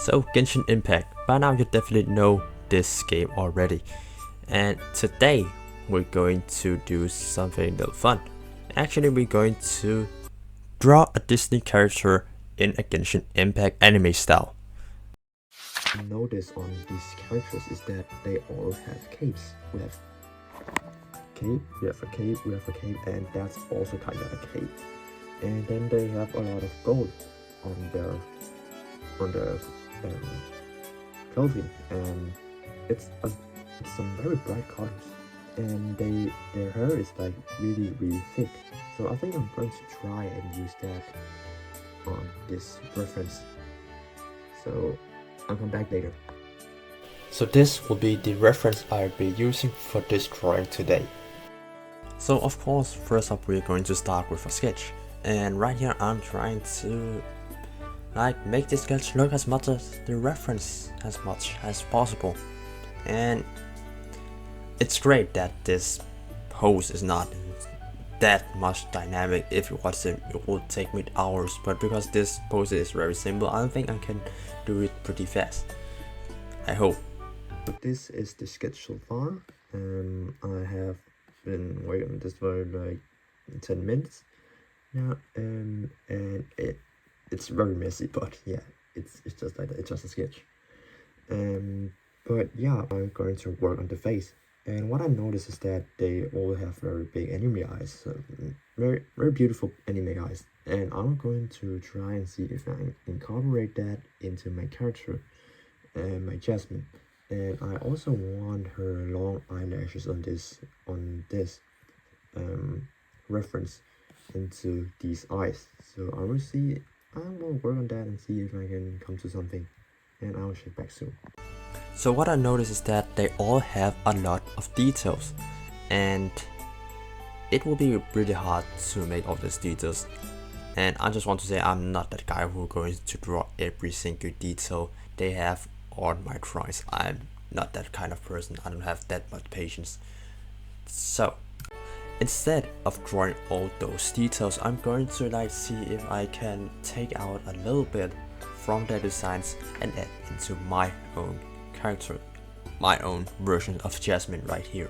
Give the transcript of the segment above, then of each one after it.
So Genshin Impact, by now you definitely know this game already, and today we're going to do something a little fun. Actually, we're going to draw a Disney character in a Genshin Impact anime style. Notice on these characters is that they all have capes. We have cape, we have a cape, we have a cape, and that's also kind of a cape. And then they have a lot of gold on their clothing, and it's some very bright colors. And their hair is like really thick. So I think I'm going to try and use that on this reference. So I'll come back later. So this will be the reference I'll be using for this drawing today. So of course, first up we're going to start with a sketch. And right here I'm trying to make this sketch look as much as the reference as much as possible. And it's great that this pose is not that much dynamic. If you watch it, it will take me hours, but because this pose is very simple, I think I can do it pretty fast. I hope. This is the sketch so far. I have been working on this for like 10 minutes now, and it's very messy, but yeah, it's just like that. It's just a sketch. But yeah, I'm going to work on the face. And what I noticed is that they all have very big anime eyes, so very beautiful anime eyes. And I'm going to try and see if I can incorporate that into my character, my Jasmin. And I also want her long eyelashes on this reference into these eyes. So I will work on that and see if I can come to something, and I'll check back soon. So what I noticed is that they all have a lot of details, and it will be really hard to make all these details. And I just want to say I'm not that guy who's going to draw every single detail they have on my drawings. I'm not that kind of person. I don't have that much patience. So instead of drawing all those details, I'm going to see if I can take out a little bit from their designs and add into my own character, my own version of Jasmin right here.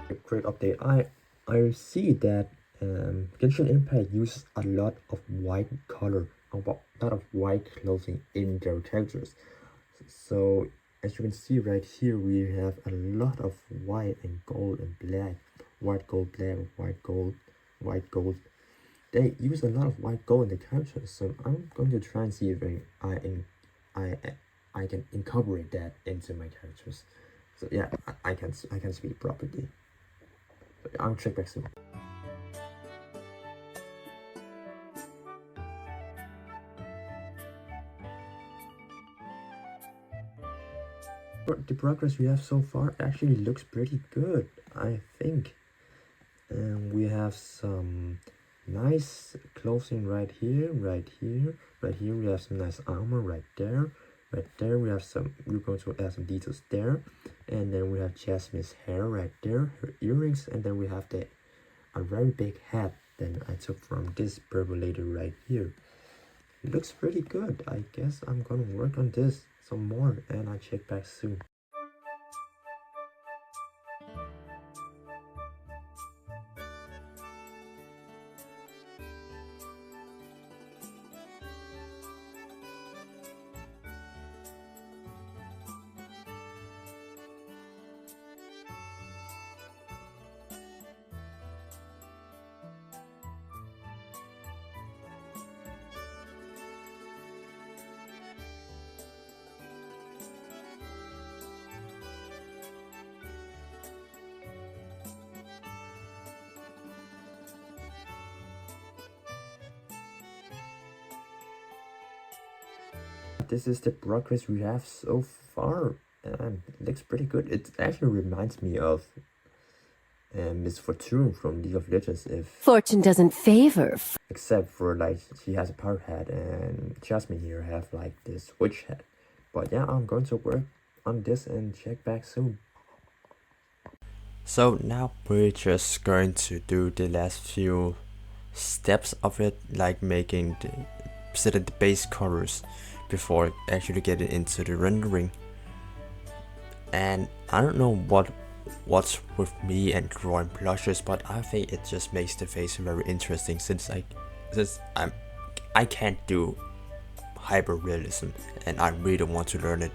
A great update. I see that Genshin Impact uses a lot of white color, a lot of white clothing in their characters. So as you can see right here, we have a lot of white and gold and black, white gold, black, white gold, white gold. They use a lot of white gold in the characters, so I'm going to try and see if I can incorporate that into my characters. So yeah, I can speak properly. But I'll check back soon. The progress we have so far actually looks pretty good, I think. And we have some nice clothing right here, right here, right here. We have some nice armor right there. Right there we have we're going to add some details there. And then we have Jasmine's hair right there, her earrings, and then we have a very big hat that I took from this purple lady right here. It looks pretty good. I guess I'm gonna work on this some more, and I'll check back soon. This is the progress we have so far, and it looks pretty good. It actually reminds me of Miss Fortune from League of Legends, if Fortune doesn't favor. except for like she has a pirate hat and Jasmin here have like this witch hat. But yeah, I'm going to work on this and check back soon. So now we're just going to do the last few steps of it, like making setting the base colors before actually getting into the rendering. And I don't know what's with me and drawing blushes, but I think it just makes the face very interesting since I can't do hyperrealism and I really want to learn it.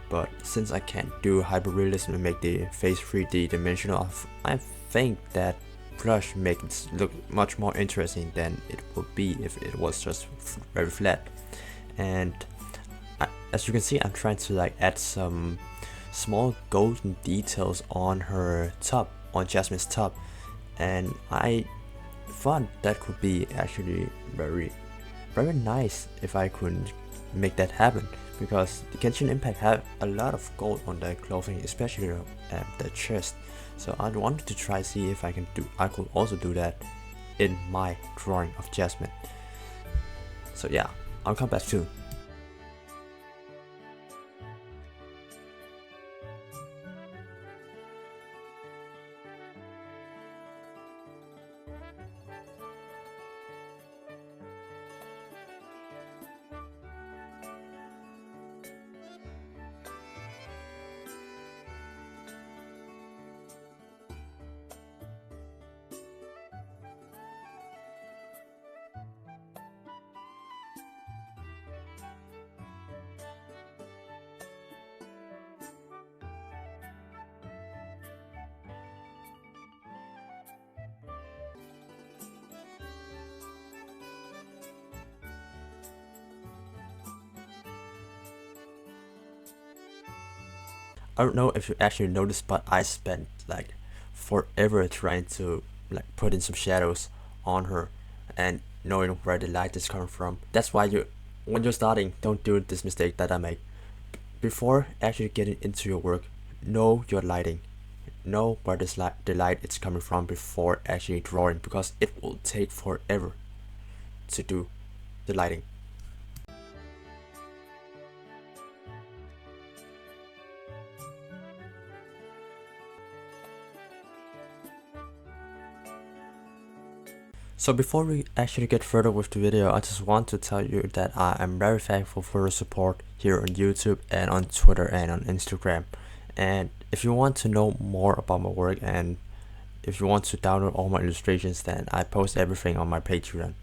But since I can't do hyperrealism and make the face 3D dimensional, I think that blush makes it look much more interesting than it would be if it was just very flat. And as you can see, I'm trying to like add some small golden details on her top, on Jasmin's top, and I thought that could be actually very nice if I could make that happen, because the Genshin Impact have a lot of gold on their clothing, especially the chest. So I wanted to try see if I could also do that in my drawing of Jasmin. So yeah, I'll come back soon. I don't know if you actually noticed, but I spent like forever trying to like put in some shadows on her and knowing where the light is coming from. That's why when you're starting, don't do this mistake that I make. Before actually getting into your work, know your lighting. Know where the light is coming from before actually drawing, because it will take forever to do the lighting. So before we actually get further with the video, I just want to tell you that I am very thankful for your support here on YouTube and on Twitter and on Instagram. And if you want to know more about my work and if you want to download all my illustrations, then I post everything on my Patreon.